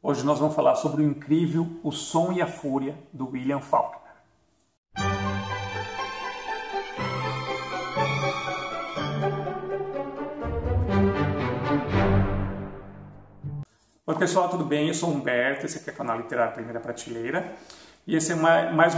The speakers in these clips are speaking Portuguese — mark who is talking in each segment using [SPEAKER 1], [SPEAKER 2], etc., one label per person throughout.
[SPEAKER 1] Hoje nós vamos falar sobre o incrível O Som e a Fúria, do William Faulkner. Oi pessoal, tudo bem? Eu sou o Humberto, esse aqui é o canal Literário Primeira Prateleira. E esse é mais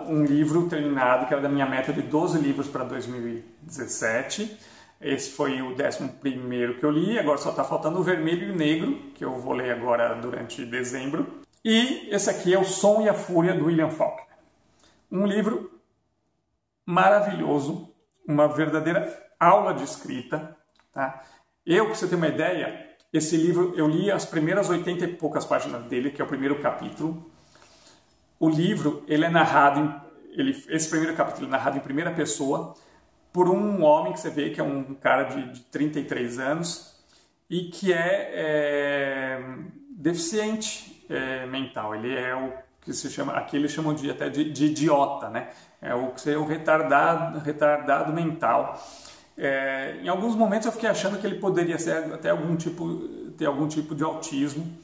[SPEAKER 1] um livro terminado, que era da minha meta de 12 livros para 2017. Esse foi o 11º que eu li, agora só está faltando o Vermelho e o Negro, que eu vou ler agora durante dezembro. E esse aqui é O Som e a Fúria, do William Faulkner. Um livro maravilhoso, uma verdadeira aula de escrita. Tá? Para você ter uma ideia, esse livro eu li as primeiras 80 e poucas páginas dele, que é o primeiro capítulo. O livro, ele é narrado, esse primeiro capítulo é narrado em primeira pessoa, por um homem que você vê que é um cara de 33 anos e que é deficiente mental. Ele é o que se chama, aqui eles chamam até de idiota, né? É o retardado mental. Em alguns momentos eu fiquei achando que ele poderia ser ter algum tipo de autismo.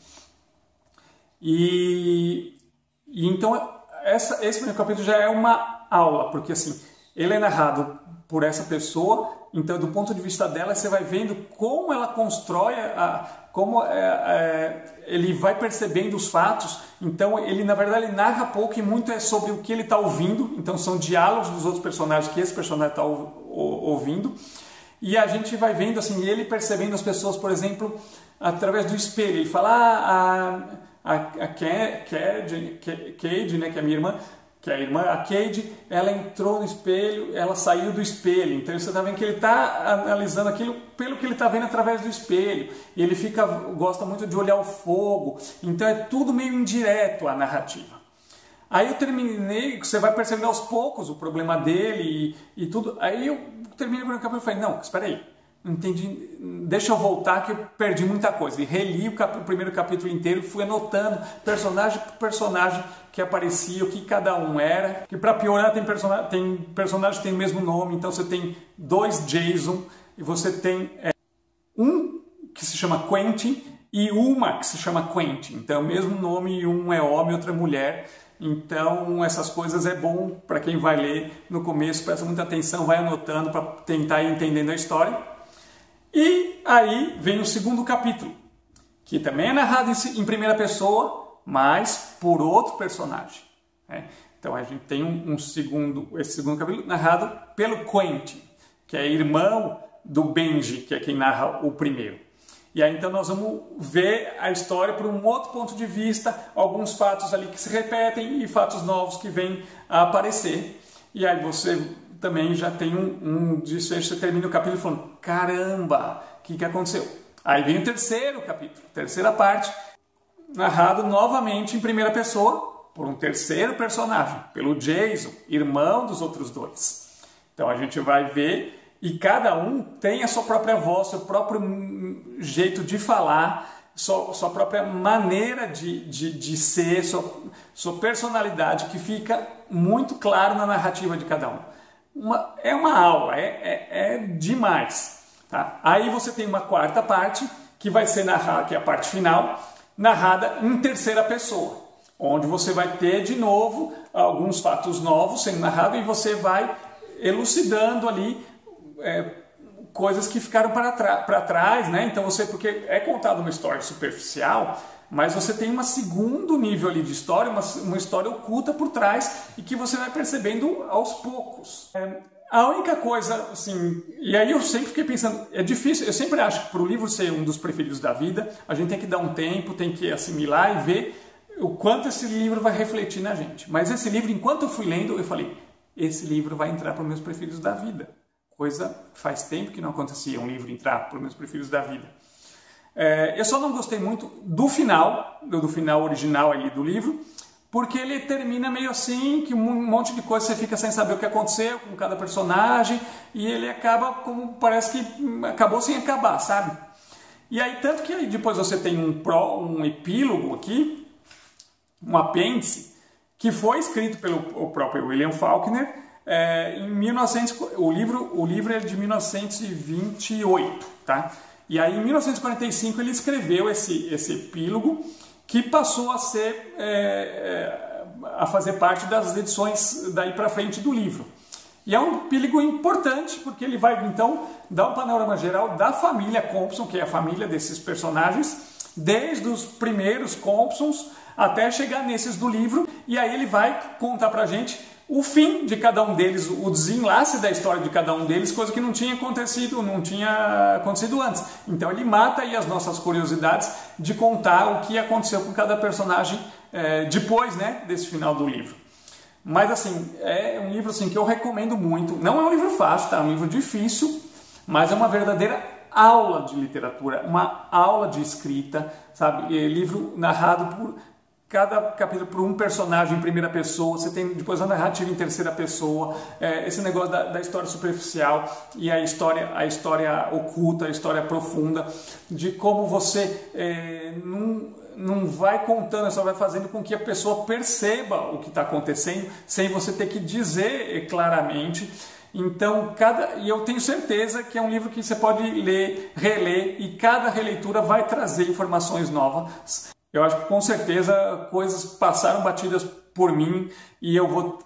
[SPEAKER 1] Então esse primeiro capítulo já é uma aula, porque assim, ele é narrado por essa pessoa, então do ponto de vista dela você vai vendo como ela constrói, como ele vai percebendo os fatos. Então ele na verdade ele narra pouco e muito é sobre o que ele está ouvindo, então são diálogos dos outros personagens que esse personagem está ouvindo, e a gente vai vendo assim, ele percebendo as pessoas, por exemplo, através do espelho. Ele fala, a Cade, né, que é a minha irmã, a Cade, ela entrou no espelho, ela saiu do espelho. Então você está vendo que ele está analisando aquilo pelo que ele está vendo através do espelho. E ele gosta muito de olhar o fogo. Então é tudo meio indireto a narrativa. Aí eu terminei, você vai percebendo aos poucos o problema dele e tudo. Aí eu terminei o capítulo e falei, não, espera aí. Não entendi, deixa eu voltar que eu perdi muita coisa. E reli o primeiro capítulo inteiro, fui anotando personagem por personagem que aparecia, o que cada um era. Que para piorar tem personagem que tem o mesmo nome, então você tem 2 Jason e você tem um que se chama Quentin e uma que se chama Quentin. Então é o mesmo nome e um é homem e outra é mulher. Então essas coisas é bom para quem vai ler no começo, presta muita atenção, vai anotando para tentar ir entendendo a história. E aí vem o segundo capítulo, que também é narrado em primeira pessoa, mas por outro personagem. Né? Então a gente tem esse segundo capítulo narrado pelo Quentin, que é irmão do Benji, que é quem narra o primeiro. E aí então nós vamos ver a história por um outro ponto de vista, alguns fatos ali que se repetem e fatos novos que vêm a aparecer. E aí você também já tem um desfecho, você termina o capítulo falando, caramba, o que aconteceu? Aí vem o terceiro capítulo, terceira parte, narrado novamente em primeira pessoa, por um terceiro personagem, pelo Jason, irmão dos outros 2. Então a gente vai ver, e cada um tem a sua própria voz, seu próprio jeito de falar, sua própria maneira de ser, sua personalidade, que fica muito claro na narrativa de cada um. É uma aula, é demais. Tá? Aí você tem uma quarta parte, que vai ser narrada, que é a parte final, narrada em terceira pessoa, onde você vai ter de novo alguns fatos novos sendo narrados e você vai elucidando ali coisas que ficaram para trás, né? Então porque é contado uma história superficial, mas você tem um segundo nível ali de história, uma história oculta por trás e que você vai percebendo aos poucos. A única coisa, assim, e aí eu sempre fiquei pensando, é difícil, eu sempre acho que para o livro ser um dos preferidos da vida, a gente tem que dar um tempo, tem que assimilar e ver o quanto esse livro vai refletir na gente. Mas esse livro, enquanto eu fui lendo, eu falei, esse livro vai entrar para os meus preferidos da vida. Coisa faz tempo que não acontecia um livro entrar para os meus preferidos da vida. Eu só não gostei muito do final original ali do livro, porque ele termina meio assim, que um monte de coisa você fica sem saber o que aconteceu com cada personagem, e ele acaba como parece que acabou sem acabar, sabe? E aí, tanto que aí depois você tem um epílogo aqui, um apêndice, que foi escrito pelo próprio William Faulkner, em 1900, o livro é de 1928, tá? E aí em 1945 ele escreveu esse epílogo que passou a ser a fazer parte das edições daí para frente do livro. E é um epílogo importante, porque ele vai, então, dar um panorama geral da família Compson, que é a família desses personagens, desde os primeiros Compsons até chegar nesses do livro, e aí ele vai contar pra gente o fim de cada um deles, o desenlace da história de cada um deles, coisa que não tinha acontecido antes. Então ele mata aí as nossas curiosidades de contar o que aconteceu com cada personagem depois, né, desse final do livro. Mas assim, é um livro assim, que eu recomendo muito. Não é um livro fácil, tá? É um livro difícil, mas é uma verdadeira aula de literatura, uma aula de escrita, sabe? É livro narrado por cada capítulo por um personagem em primeira pessoa, você tem depois a narrativa em terceira pessoa, esse negócio da história superficial e a história oculta, a história profunda, de como você não vai contando, só vai fazendo com que a pessoa perceba o que está acontecendo, sem você ter que dizer claramente. Então, e eu tenho certeza que é um livro que você pode ler, reler, e cada releitura vai trazer informações novas. Eu acho que com certeza coisas passaram batidas por mim, e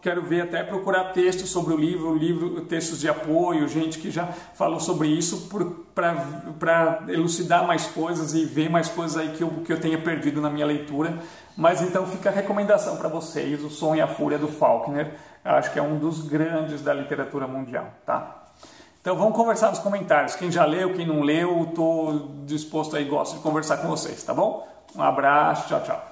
[SPEAKER 1] quero ver, até procurar textos sobre o livro, textos de apoio, gente que já falou sobre isso, para elucidar mais coisas e ver mais coisas aí que eu tenha perdido na minha leitura. Mas então fica a recomendação para vocês, O Som e a Fúria, do Faulkner. Eu acho que é um dos grandes da literatura mundial, tá? Então vamos conversar nos comentários. Quem já leu, quem não leu, estou disposto aí, gosto de conversar com vocês, tá bom? Um abraço, tchau, tchau.